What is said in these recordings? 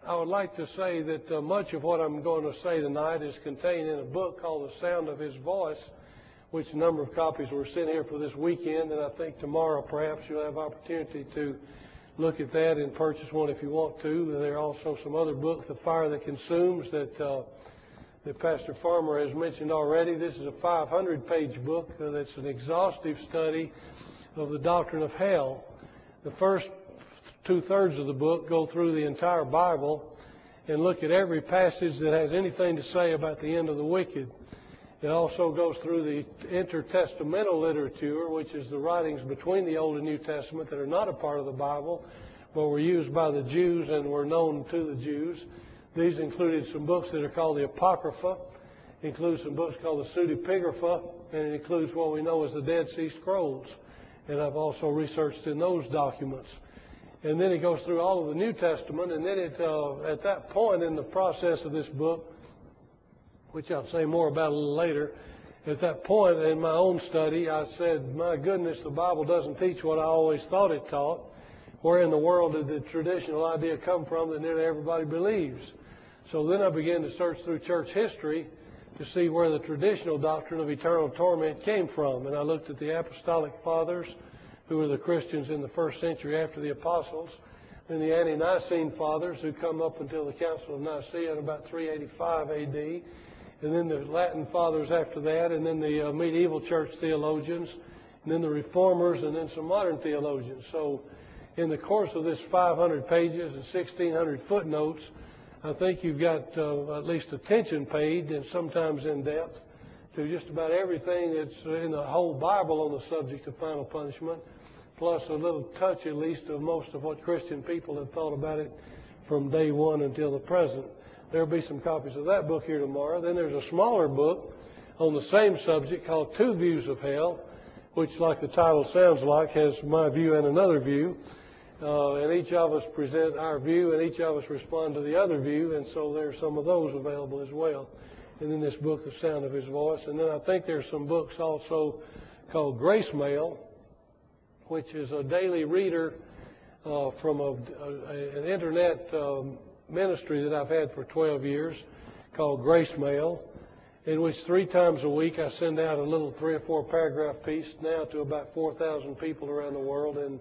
I would like to say that much of what I'm going to say tonight is contained in a book called The Sound of His Voice, which a number of copies were sent here for this weekend, and I think tomorrow perhaps you'll have opportunity to look at that and purchase one if you want to. There are also some other books, The Fire That Consumes, that Pastor Farmer has mentioned already. This is a 500-page book that's an exhaustive study of the doctrine of hell. The first two-thirds of the book go through the entire Bible and look at every passage that has anything to say about the end of the wicked. It also goes through the intertestamental literature, which is the writings between the Old and New Testament that are not a part of the Bible, but were used by the Jews and were known to the Jews. These included some books that are called the Apocrypha, includes some books called the Pseudepigrapha, and it includes what we know as the Dead Sea Scrolls. And I've also researched in those documents. And then it goes through all of the New Testament, and then at that point in the process of this book, which I'll say more about a little later, at that point in my own study, I said, my goodness, the Bible doesn't teach what I always thought it taught. Where in the world did the traditional idea come from that nearly everybody believes? So then I began to search through church history to see where the traditional doctrine of eternal torment came from. And I looked at the apostolic fathers, who were the Christians in the first century after the apostles, then the Ante-Nicene fathers, who come up until the Council of Nicaea in about 385 A.D., and then the Latin fathers after that, and then the medieval church theologians, and then the reformers, and then some modern theologians. So in the course of this 500 pages and 1,600 footnotes, I think you've got at least attention paid, and sometimes in depth, to just about everything that's in the whole Bible on the subject of final punishment, plus a little touch at least of most of what Christian people have thought about it from day one until the present. There'll be some copies of that book here tomorrow. Then there's a smaller book on the same subject called Two Views of Hell, which, like the title sounds like, has my view and another view. And each of us present our view, and each of us respond to the other view, and so there's some of those available as well. And then this book, The Sound of His Voice. And then I think there's some books also called Grace Mail, which is a daily reader from an internet ministry that I've had for 12 years called Grace Mail, in which 3 times a week I send out a little 3 or 4 paragraph piece now to about 4,000 people around the world in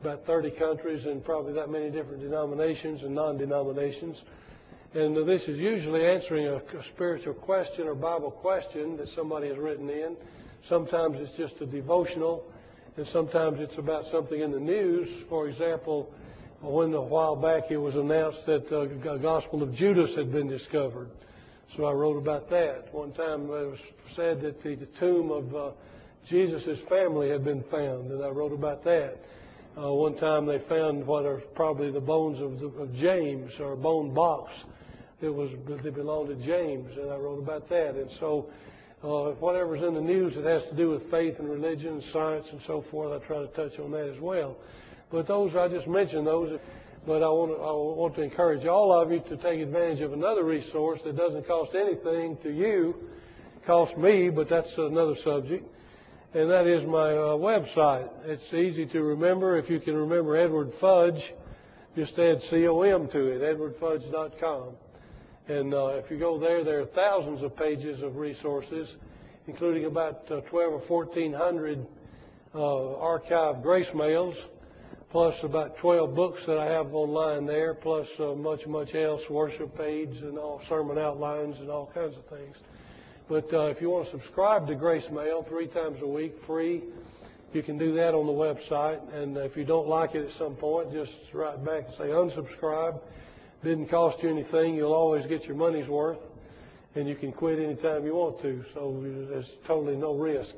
about 30 countries and probably that many different denominations and non-denominations. And this is usually answering a spiritual question or Bible question that somebody has written in. Sometimes it's just a devotional, and sometimes it's about something in the news. For example, when a while back it was announced that the Gospel of Judas had been discovered. So I wrote about that. One time it was said that the tomb of Jesus' family had been found, and I wrote about that. One time they found what are probably the bones of James, or a bone box that belonged to James, and I wrote about that. And so whatever's in the news that has to do with faith and religion and science and so forth, I try to touch on that as well. But those, I just mentioned those, but I want to encourage all of you to take advantage of another resource that doesn't cost anything to you. It costs me, but that's another subject. And that is my website. It's easy to remember. If you can remember Edward Fudge, just add COM to it, edwardfudge.com. And if you go there, there are thousands of pages of resources, including about 1,200 or 1,400 archived grace mails, plus about 12 books that I have online there, plus much, much else, worship aids and all sermon outlines and all kinds of things. But if you want to subscribe to Grace Mail 3 times a week, free, you can do that on the website. And if you don't like it at some point, just write back and say unsubscribe. Didn't cost you anything. You'll always get your money's worth. And you can quit anytime you want to. So there's totally no risk.